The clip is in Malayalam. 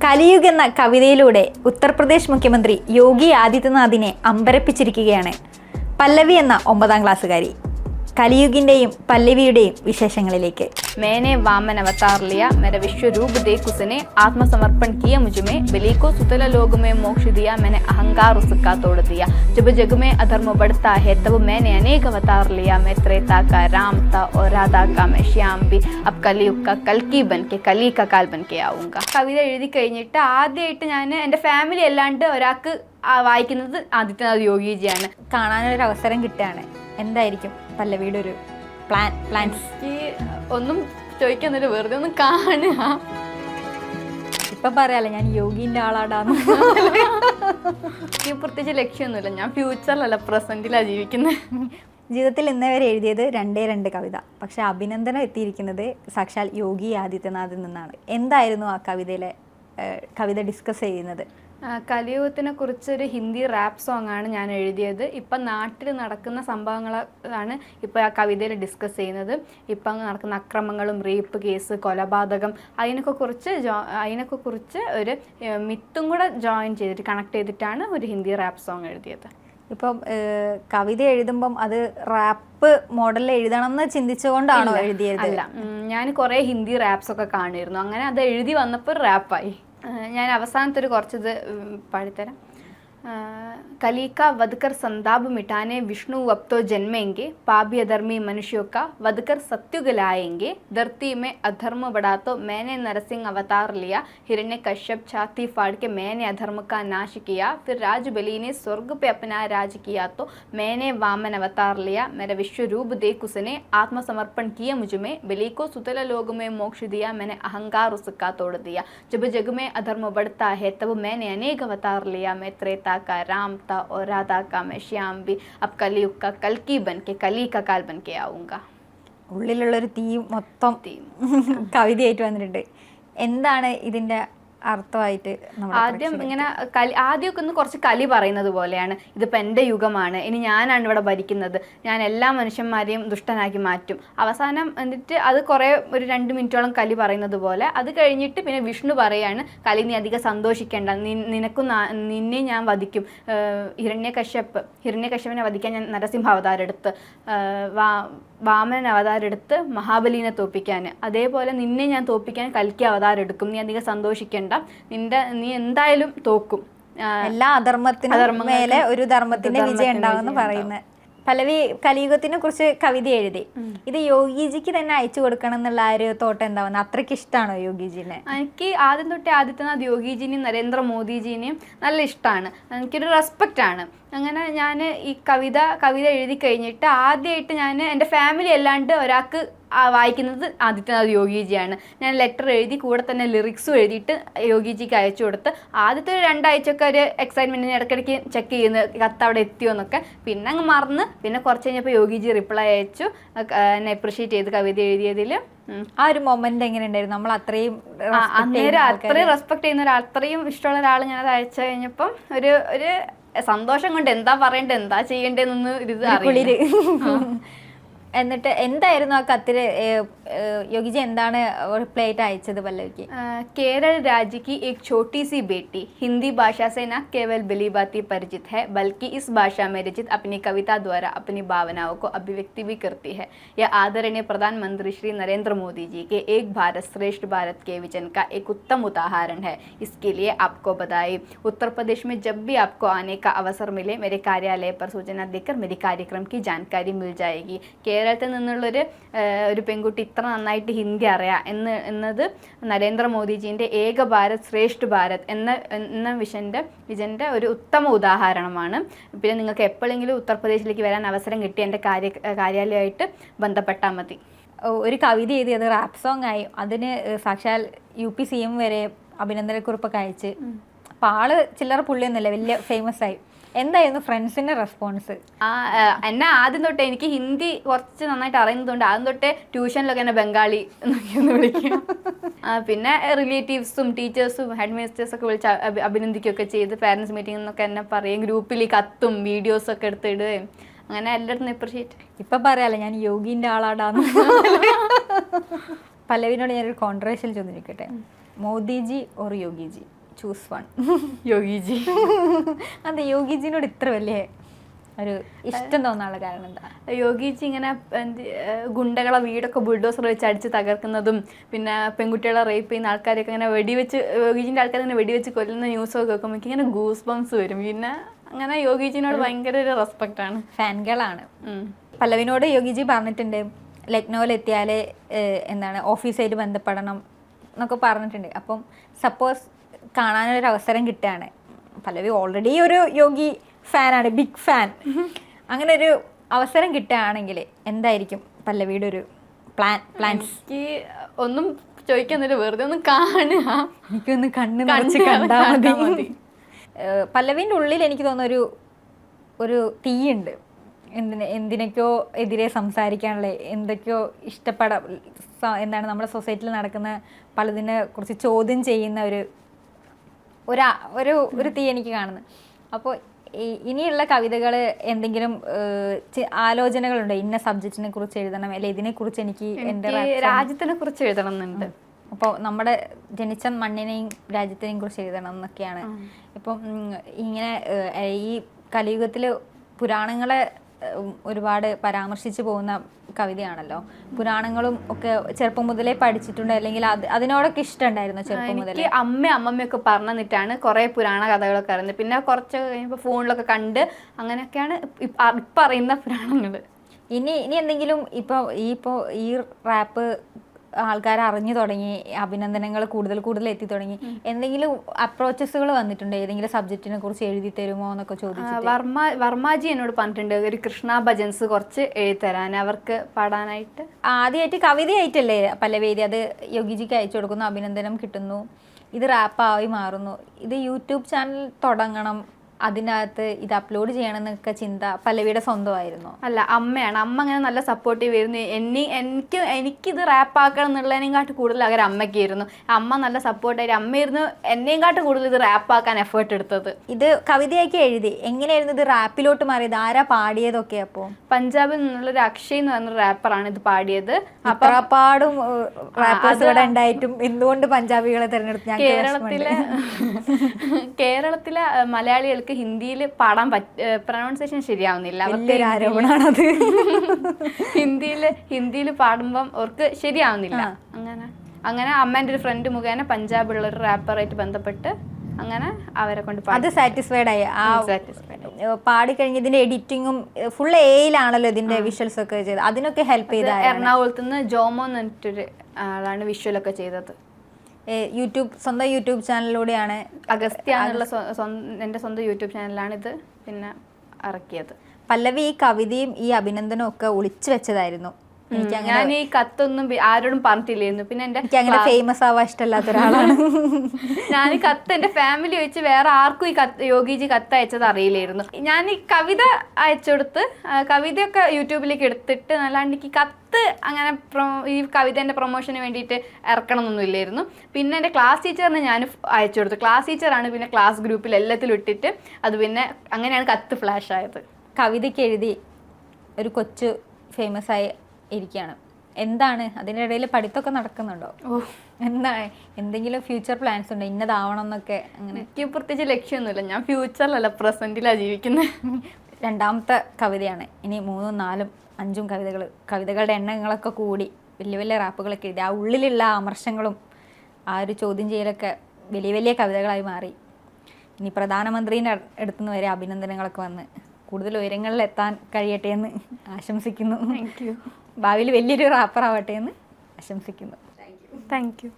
കലിയുഗ് എന്ന കവിതയിലൂടെ ഉത്തർപ്രദേശ് മുഖ്യമന്ത്രി യോഗി ആദിത്യനാഥിനെ അമ്പരപ്പിച്ചിരിക്കുകയാണ് പല്ലവി എന്ന 9ാം ക്ലാസ്സുകാരി. കലിയുഗിന്റെയും പല്ലവിയുടെയും വിശേഷങ്ങളിലേക്ക്. मैंने वामन अवतार लिया, मेरा विश्व रूप देख उसने आत्मसमर्पण किया मुझ में, बलि को सुतल लोक में मोक्ष दिया, मैंने अहंकार उसका तोड़ दिया. जब जग में अधर्म बढ़ता है तब मैंने अनेक अवतार लिया, मैं त्रेता का राम था और राधा का मैं श्याम भी, अब कलियुग का कल्कि बन के कली का काल बन के आऊँगा. കവിത എഴുതി കഴിഞ്ഞിട്ട് ആദ്യമായിട്ട് ഞാൻ എൻ്റെ ഫാമിലി അല്ലാണ്ട് ഒരാൾക്ക് വായിക്കുന്നത് ആദിത്യനാഥ് യോഗിജിയാണ്. കാണാനൊരു അവസരം കിട്ടുകയാണ്. എന്തായിരിക്കും പല്ലവിയുടെ ഒരു പ്ലാൻസ്? ഒന്നും ചോദിക്കുന്നില്ല, വെറുതെ ഒന്ന് കാണുക. ഇപ്പൊ പറയാലോ ഞാൻ യോഗിന്റെ ആളാടാന്ന്. എനിക്ക് പ്രത്യേകിച്ച് ലക്ഷ്യമൊന്നുമില്ല, ഞാൻ ഫ്യൂച്ചറിലല്ല പ്രസന്റിലാണ് ജീവിക്കുന്നത്. ജീവിതത്തിൽ ഇന്നേ വരെ എഴുതിയത് 2 കവിത. പക്ഷെ അഭിനന്ദനം എത്തിയിരിക്കുന്നത് സാക്ഷാൽ യോഗി ആദിത്യനാഥിൽ നിന്നാണ്. എന്തായിരുന്നു ആ കവിത ഡിസ്കസ് ചെയ്യുന്നത്? കലിയുഗത്തിനെ കുറിച്ചൊരു ഹിന്ദി റാപ്പ് സോങ് ആണ് ഞാൻ എഴുതിയത്. ഇപ്പം നാട്ടിൽ നടക്കുന്ന സംഭവങ്ങളാണ് ഇപ്പോൾ ആ കവിതയിൽ ഡിസ്കസ് ചെയ്യുന്നത്. ഇപ്പം നടക്കുന്ന അക്രമങ്ങളും റേപ്പ് കേസ്, കൊലപാതകം, അതിനൊക്കെ കുറിച്ച് ഒരു മിത്തും കൂടെ ജോയിൻ ചെയ്തിട്ട് കണക്ട് ചെയ്തിട്ടാണ് ഒരു ഹിന്ദി റാപ്പ് സോങ് എഴുതിയത്. ഇപ്പം കവിത എഴുതുമ്പം അത് റാപ്പ് മോഡലിൽ എഴുതണം എന്ന് ചിന്തിച്ചുകൊണ്ടാണോ എഴുതിയത്? അല്ല, ഞാൻ കുറേ ഹിന്ദി റാപ്സ് ഒക്കെ കാണുമായിരുന്നു. അങ്ങനെ അത് എഴുതി വന്നപ്പോൾ റാപ്പായി. ഞാൻ അവസാനത്തെ ഒരു കുറച്ചത് പാടിത്തരാം. कली का वध कर संताप मिटाने विष्णु अब तो जन्मेंगे, पापी अधर्मी मनुष्यों का वध कर सत्युग लाएंगे, धरती में अधर्म बढ़ा तो मैंने नरसिंह अवतार लिया, हिरण्यकश्यप छाती फाड़ के मैंने अधर्म का नाश किया, फिर राजबली ने स्वर्ग पे अपना राज किया तो मैंने वामन अवतार लिया, मेरा विश्व रूप देख उसने आत्मसमर्पण किया मुझ में, बलि को सुतल लोक में मोक्ष दिया, मैंने अहंकार उसका तोड़ दिया. जब जग में अधर्म बढ़ता है तब मैंने अनेक अवतार लिया, मैं त्रेता का राम था और राधा का मैं श्याम भी, अब कलियुग का कल्कि बन के कली का काल बन के आऊँगा. ഉള്ളിലുള്ളൊരു തീ മൊത്തം കവിതയായിട്ട് വന്നിട്ടുണ്ട്. എന്താണ് ഇതിന്റെ അർത്ഥമായിട്ട്? ആദ്യം ഇങ്ങനെ ആദ്യമൊക്കെ ഒന്ന് കുറച്ച് കലി പറയുന്നത് പോലെയാണ്. ഇതിപ്പോൾ എൻ്റെ യുഗമാണ്, ഇനി ഞാനാണ് ഇവിടെ ഭരിക്കുന്നത്, ഞാൻ എല്ലാ മനുഷ്യന്മാരെയും ദുഷ്ടനാക്കി മാറ്റും. അവസാനം എന്നിട്ട് അത് കുറേ ഒരു 2 മിനിറ്റോളം കലി പറയുന്നത് പോലെ. അത് കഴിഞ്ഞിട്ട് പിന്നെ വിഷ്ണു പറയാണ്, കലി നീ അധികം സന്തോഷിക്കേണ്ട, നിന്നെ ഞാൻ വധിക്കും. ഹിരണ്യകശ്യപനെ വധിക്കാൻ ഞാൻ നരസിംഹ അവതാരം എടുത്ത്, വാമനൻ അവതാരം എടുത്ത് മഹാബലിനെ തോപ്പിക്കാൻ, അതേപോലെ നിന്നെ ഞാൻ തോപ്പിക്കാൻ കൽക്കി അവതാരം എടുക്കും. നീ അധികം സന്തോഷിക്കേണ്ട, നീ എന്തായാലും തോക്കും. എല്ലാ അധർമ്മത്തിനും മേലെ ഒരു ധർമ്മത്തിന്റെ വിജയം ഉണ്ടാവുമെന്ന് പറയുന്നത്. പല്ലവി കലിയുഗത്തിനെ കുറിച്ച് കവിത എഴുതി. ഇത് യോഗിജിക്ക് തന്നെ അയച്ചു കൊടുക്കണം എന്നുള്ള ആ ഒരു തോട്ടം എന്താവുന്നത്? അത്രയ്ക്ക് ഇഷ്ടമാണോ യോഗിജിനെ? എനിക്ക് ആദ്യം തൊട്ടേ ആദിത്യനാഥ് യോഗിജിനെയും നരേന്ദ്രമോദിജിനെയും നല്ല ഇഷ്ടമാണ്. എനിക്കൊരു റെസ്പെക്റ്റ് ആണ്. അങ്ങനെ ഞാൻ ഈ കവിത എഴുതി കഴിഞ്ഞിട്ട് ആദ്യമായിട്ട് ഞാൻ എൻ്റെ ഫാമിലി അല്ലാണ്ട് ഒരാൾക്ക് വായിക്കുന്നത് ആദിത്യനാഥ് യോഗിജിയാണ്. ഞാൻ ലെറ്റർ എഴുതി കൂടെ തന്നെ ലിറിക്സും എഴുതിയിട്ട് യോഗിജിക്ക് അയച്ചു കൊടുത്ത് ആദ്യത്തെ 2 ആഴ്ചയൊക്കെ ഒരു എക്സൈറ്റ്മെൻറ്റിന് ഇടയ്ക്കിടയ്ക്ക് ചെക്ക് ചെയ്യുന്നത് കത്ത് അവിടെ എത്തിയോ എന്നൊക്കെ. പിന്നെ അങ്ങ് മറന്ന് പിന്നെ കുറച്ച് കഴിഞ്ഞപ്പോൾ യോഗിജി റിപ്ലൈ അയച്ചു, എന്നെ അപ്രിഷ്യേറ്റ് ചെയ്ത് കവിത എഴുതിയതിൽ. ആ ഒരു മൊമെന്റ് എങ്ങനെ ഉണ്ടായിരുന്നു? നമ്മൾ അത്രയും റെസ്പെക്ട് ചെയ്യുന്ന ഒരാൾ, അത്രയും ഇഷ്ടമുള്ള ഒരാൾ ഞാനത് അയച്ചു കഴിഞ്ഞപ്പം ഒരു സന്തോഷം കൊണ്ട് എന്താ പറയണ്ടേ, എന്താ ചെയ്യണ്ടേന്നൊന്നും ഇത് അറിയില്ല. എന്നിട്ട് എന്തായിരുന്നു ആ കത്തില് യോഗിജി എന്താണ് റിപ്ലൈ ആയിട്ട് അയച്ചത് പല്ലവിക്ക്? केरल राज्य की एक छोटी सी बेटी हिंदी भाषा से न केवल भली भांति परिचित है, बल्कि इस भाषा में रचित अपनी कविता द्वारा अपनी भावनाओं को अभिव्यक्ति भी करती है. यह आदरणीय प्रधानमंत्री श्री नरेंद्र मोदी जी के एक भारत श्रेष्ठ भारत के विजन का एक उत्तम उदाहरण है. इसके लिए आपको बधाई. उत्तर प्रदेश में जब भी आपको आने का अवसर मिले मेरे कार्यालय पर सूचना देकर मेरी कार्यक्रम की जानकारी मिल जाएगी. കേരളത്തിൽ നിന്നുള്ളൊരു പെൺകുട്ടി ഇത്ര നന്നായിട്ട് ഹിന്ദി അറിയാം എന്നത് നരേന്ദ്രമോദിജീൻ്റെ ഏക ഭാരത് ശ്രേഷ്ഠ ഭാരത് എന്ന വിജൻ്റെ ഒരു ഉത്തമ ഉദാഹരണമാണ്. പിന്നെ നിങ്ങൾക്ക് എപ്പോഴെങ്കിലും ഉത്തർപ്രദേശിലേക്ക് വരാൻ അവസരം കിട്ടി എൻ്റെ കാര്യാലയമായിട്ട് ബന്ധപ്പെട്ടാൽ മതി. ഒരു കവിത എഴുതി, അത് റാപ്പ് സോങ് ആയി, അതിന് സാക്ഷാൽ UP CM വരെ അഭിനന്ദനക്കുറിപ്പൊക്കെ അയച്ച്. അപ്പം ആള് ചില്ലറ പുള്ളിയൊന്നുമില്ല, വലിയ ഫേമസ് ആയി. എന്തായിരുന്നു ഫ്രണ്ട്സിന്റെ റെസ്പോൺസ്? എന്നെ ആദ്യം തൊട്ടേ എനിക്ക് ഹിന്ദി കുറച്ച് നന്നായിട്ട് അറിയുന്നതുകൊണ്ട് ആദ്യം തൊട്ടേ ട്യൂഷനിലൊക്കെ എന്നെ ബംഗാളി എന്നൊക്കെയൊന്ന് വിളിക്കും. പിന്നെ റിലേറ്റീവ്സും ടീച്ചേഴ്സും ഹെഡ് മിനിസ്റ്റേഴ്സൊക്കെ വിളിച്ച് അഭിനന്ദിക്കുകയൊക്കെ ചെയ്ത് പാരൻസ് മീറ്റിംഗ് എന്നൊക്കെ എന്നെ പറയും. ഗ്രൂപ്പിൽ കത്തും വീഡിയോസൊക്കെ എടുത്തിടുകയും അങ്ങനെ എല്ലായിടത്തും അപ്രിഷ്യേറ്റ്. ഇപ്പം പറയാലോ ഞാൻ യോഗിന്റെ ആളാടാന്ന്. പല്ലവിനോട് ഞാനൊരു കോൺട്രവേഴ്ഷ്യൽ ചോദിക്കട്ടെ. Modiji or Yogiji, choose one. Yogiji. അതെ, യോഗിജിനോട് ഇത്ര വലിയ ഒരു ഇഷ്ടം തോന്നാനുള്ള കാരണം എന്താ? യോഗിജി ഇങ്ങനെ ഗുണ്ടകളെ വീടൊക്കെ ബുൾഡോസർ വെച്ച് അടിച്ച് തകർക്കുന്നതും പിന്നെ പെൺകുട്ടികളെ റേപ്പ് ചെയ്യുന്ന ആൾക്കാരൊക്കെ ഇങ്ങനെ വെടിവെച്ച്, യോഗിജിൻ്റെ ആൾക്കാർ ഇങ്ങനെ വെടിവെച്ച് കൊല്ലുന്ന ന്യൂസൊക്കെ കേൾക്കുമ്പോൾ എനിക്ക് ഇങ്ങനെ ഗൂസ് ബംസ് വരും. പിന്നെ അങ്ങനെ യോഗിജിനോട് ഭയങ്കര ഒരു റെസ്പെക്റ്റാണ്, ഫാൻകളാണ്. പല്ലവിനോട് യോഗിജി പറഞ്ഞിട്ടുണ്ട് ലക്നൗവിലെത്തിയാൽ എന്താണ് ഓഫീസായിട്ട് ബന്ധപ്പെടണം എന്നൊക്കെ പറഞ്ഞിട്ടുണ്ട്. അപ്പം സപ്പോസ് കാണാനൊരു അവസരം കിട്ടുകയാണ്, പല്ലവി ഓൾറെഡി ഒരു യോഗി ഫാനാണ്, ബിഗ് ഫാൻ, അങ്ങനെ ഒരു അവസരം കിട്ടുകയാണെങ്കിൽ എന്തായിരിക്കും പല്ലവിയുടെ ഒരു പ്ലാൻസ്? എനിക്ക് ഒന്നും ചോദിക്കുന്നില്ല, വെറുതെ ഒന്ന് കാണുക, എനിക്കൊന്ന് കണ്ണ് നിറച്ച് കണ്ടാൽ മതി. പല്ലവിൻ്റെ ഉള്ളിൽ എനിക്ക് തോന്നുന്ന ഒരു തീയുണ്ട്, എന്തിനൊക്കെയോ എതിരെ സംസാരിക്കാനുള്ള, എന്തൊക്കെയോ എന്താണ് നമ്മുടെ സൊസൈറ്റിയിൽ നടക്കുന്ന പലതിനെ കുറിച്ച് ചോദ്യം ചെയ്യുന്ന ഒരു തീ എനിക്ക് കാണുന്നത്. അപ്പോൾ ഇനിയുള്ള കവിതകൾ എന്തെങ്കിലും ആലോചനകളുണ്ട്, ഇന്ന സബ്ജക്റ്റിനെ കുറിച്ച് എഴുതണം, അല്ലെ ഇതിനെക്കുറിച്ച് എനിക്ക് എൻ്റെ രാജ്യത്തിനെ കുറിച്ച് എഴുതണം എന്നുണ്ട്. അപ്പോൾ നമ്മുടെ ജനിച്ച മണ്ണിനെയും രാജ്യത്തിനെയും കുറിച്ച് എഴുതണം എന്നൊക്കെയാണ്. ഇപ്പം ഇങ്ങനെ ഈ കലിയുഗത്തിൽ പുരാണങ്ങളെ ഒരുപാട് പരാമർശിച്ചു പോകുന്ന കവിതയാണല്ലോ. പുരാണങ്ങളും ഒക്കെ ചെറുപ്പം മുതലേ പഠിച്ചിട്ടുണ്ട്, അല്ലെങ്കിൽ അതിനോടൊക്കെ ഇഷ്ടമുണ്ടായിരുന്നു ചെറുപ്പം മുതലേ? അമ്മമ്മയൊക്കെ പറഞ്ഞു തന്നിട്ടാണ് കുറേ പുരാണ കഥകളൊക്കെ അറിയുന്നത്. പിന്നെ കുറച്ച് കഴിയുമ്പോൾ ഫോണിലൊക്കെ കണ്ട് അങ്ങനെയൊക്കെയാണ് ഇപ്പം അറിയുന്ന പുരാണങ്ങൾ. ഇനി എന്തെങ്കിലും ഇപ്പോൾ ഈ റാപ്പ് ആൾക്കാർ അറിഞ്ഞു തുടങ്ങി, അഭിനന്ദനങ്ങൾ കൂടുതൽ എത്തി തുടങ്ങി, എന്തെങ്കിലും അപ്രോച്ചസുകൾ വന്നിട്ടുണ്ട് ഏതെങ്കിലും സബ്ജക്റ്റിനെ കുറിച്ച് എഴുതി തരുമോ എന്നൊക്കെ ചോദിച്ചു? വർമാജി എന്നോട് പറഞ്ഞിട്ടുണ്ട് ഒരു കൃഷ്ണ ഭജൻസ് കുറച്ച് എഴുതി തരാൻ, അവർക്ക് പാടാനായിട്ട്. ആദ്യമായിട്ട് കവിതയായിട്ടല്ലേ പല്ലവേദി അത് യോഗിജിക്ക് അയച്ചു കൊടുക്കുന്നു, അഭിനന്ദനം കിട്ടുന്നു, ഇത് റാപ്പായി മാറുന്നു. ഇത് യൂട്യൂബ് ചാനൽ തുടങ്ങണം, അതിനകത്ത് ഇത് അപ്ലോഡ് ചെയ്യണമെന്നൊക്കെ ചിന്ത പല്ലവിയുടെ സ്വന്തമായിരുന്നു? അല്ല, അമ്മയാണ്. അമ്മ അങ്ങനെ നല്ല സപ്പോർട്ടീവ് ആയിരുന്നു. എനിക്കിത് റാപ്പാക്കണം എന്നുള്ളതിനെക്കാട്ട് കൂടുതൽ അങ്ങനെ അമ്മയ്ക്കായിരുന്നു. അമ്മ നല്ല സപ്പോർട്ടായിട്ട് അമ്മയായിരുന്നു എന്നെയും കാട്ട് കൂടുതൽ ഇത് റാപ്പാക്കാൻ എഫേർട്ട് എടുത്തത്. ഇത് കവിതയൊക്കെ എഴുതി എങ്ങനെയായിരുന്നു ഇത് റാപ്പിലോട്ട് മാറിയത്? ആരാ പാടിയതൊക്കെ? അപ്പോൾ പഞ്ചാബിൽ നിന്നുള്ളൊരു അക്ഷയ് എന്ന് പറഞ്ഞ റാപ്പറാണ് ഇത് പാടിയത്. പാടും റാപ്പേഴ്സ് ഇവിടെ ഉണ്ടായിട്ടും എന്തുകൊണ്ട് പഞ്ചാബികളെ തിരഞ്ഞെടുത്തു? കേരളത്തിലെ മലയാളികൾക്ക് ഹിന്ദിയിൽ പാടാൻ പ്രൊനൗൺസിയേഷൻ ശരിയാവുന്നില്ല. ആരോപണമാണത്. ഹിന്ദിയിൽ പാടുമ്പം അവർക്ക് ശരിയാവുന്നില്ല. അങ്ങനെ അമ്മേൻ്റെ ഒരു ഫ്രണ്ട് മുഖേന പഞ്ചാബിലുള്ള ഒരു റാപ്പറായിട്ട് ബന്ധപ്പെട്ട് അങ്ങനെ അവരെ കൊണ്ട് അത് സാറ്റിസ്ഫൈഡ് ആയി. പാടിക്കഴിഞ്ഞ ഇതിന്റെ എഡിറ്റിങ്ങും ഫുൾ എയിലാണല്ലോ ഇതിന്റെ വിഷ്വൽസ് ഒക്കെ ചെയ്തത്, അതിനൊക്കെ ഹെൽപ്പ് ചെയ്ത എറണാകുളത്ത് നിന്ന് ജോമോ എന്ന് പറഞ്ഞിട്ടൊരു ആളാണ് വിഷ്വലൊക്കെ ചെയ്തത്. സ്വന്തം യൂട്യൂബ് ചാനലിലൂടെയാണ്. അഗസ്ത്യ എന്നുള്ള എൻ്റെ സ്വന്തം യൂട്യൂബ് ചാനലാണ് ഇത് പിന്നെ ഇറക്കിയത്. പല്ലവി ഈ കവിതയും ഈ അഭിനന്ദനവും ഒക്കെ ഒളിച്ചു വെച്ചതായിരുന്നു. ഞാൻ ഈ കത്തൊന്നും ആരോടും പറഞ്ഞിട്ടില്ലായിരുന്നു. പിന്നെ എനിക്ക് അങ്ങനെ ഫേമസ് ആവാൻ ഇഷ്ടമല്ലാത്ത ഒരാളാണ് ഞാൻ. ഈ കത്ത് എൻ്റെ ഫാമിലി വെച്ച് വേറെ ആർക്കും ഈ യോഗിജി കത്ത് അയച്ചത് അറിയില്ലായിരുന്നു. ഞാൻ ഈ കവിത അയച്ചുകൊടുത്ത് കവിതയൊക്കെ യൂട്യൂബിലേക്ക് എടുത്തിട്ട്, അല്ലാണ്ട് എനിക്ക് കത്ത് അങ്ങനെ ഈ കവിതേൻ്റെ പ്രൊമോഷന് വേണ്ടിയിട്ട് ഇറക്കണം എന്നൊന്നുമില്ലായിരുന്നു. പിന്നെ എൻ്റെ ക്ലാസ് ടീച്ചറിന് ഞാൻ അയച്ചു കൊടുത്തു. ക്ലാസ് ടീച്ചറാണ് പിന്നെ ക്ലാസ് ഗ്രൂപ്പിൽ എല്ലാത്തിലും ഇട്ടിട്ട് അത് പിന്നെ അങ്ങനെയാണ് കത്ത് ഫ്ലാഷ് ആയത്. കവിതയ്ക്ക് എഴുതി ഒരു കൊച്ചു ഫേമസ് ആയി ഇരിക്കുകയാണ്. എന്താണ് അതിനിടയിൽ പഠിത്തമൊക്കെ നടക്കുന്നുണ്ടോ? എന്തെങ്കിലും ഫ്യൂച്ചർ പ്ലാൻസ് ഉണ്ടോ, ഇന്നതാവണം എന്നൊക്കെ? അങ്ങനെ എനിക്ക് പ്രത്യേകിച്ച് ലക്ഷ്യമൊന്നുമില്ല. ഞാൻ ഫ്യൂച്ചറിലല്ല പ്രസന്റിലാണ് ജീവിക്കുന്നത്. രണ്ടാമത്തെ കവിതയാണ്. ഇനി 3, 4, 5 കവിതകളുടെ എണ്ണങ്ങളൊക്കെ കൂടി വലിയ റാപ്പുകളൊക്കെ എഴുതി ആ ഉള്ളിലുള്ള അമർഷങ്ങളും ആ ഒരു ചോദ്യം ചെയ്യലൊക്കെ വലിയ കവിതകളായി മാറി. ഇനി പ്രധാനമന്ത്രീൻ്റെ അടുത്തുനിന്ന് വരെ അഭിനന്ദനങ്ങളൊക്കെ വന്ന് കൂടുതൽ ഉയരങ്ങളിൽ എത്താൻ കഴിയട്ടെ എന്ന് ആശംസിക്കുന്നു. Thank you. ഭാവിയിൽ വലിയൊരു റാപ്പർ ആവട്ടെ എന്ന് ആശംസിക്കുന്നു. Thank you.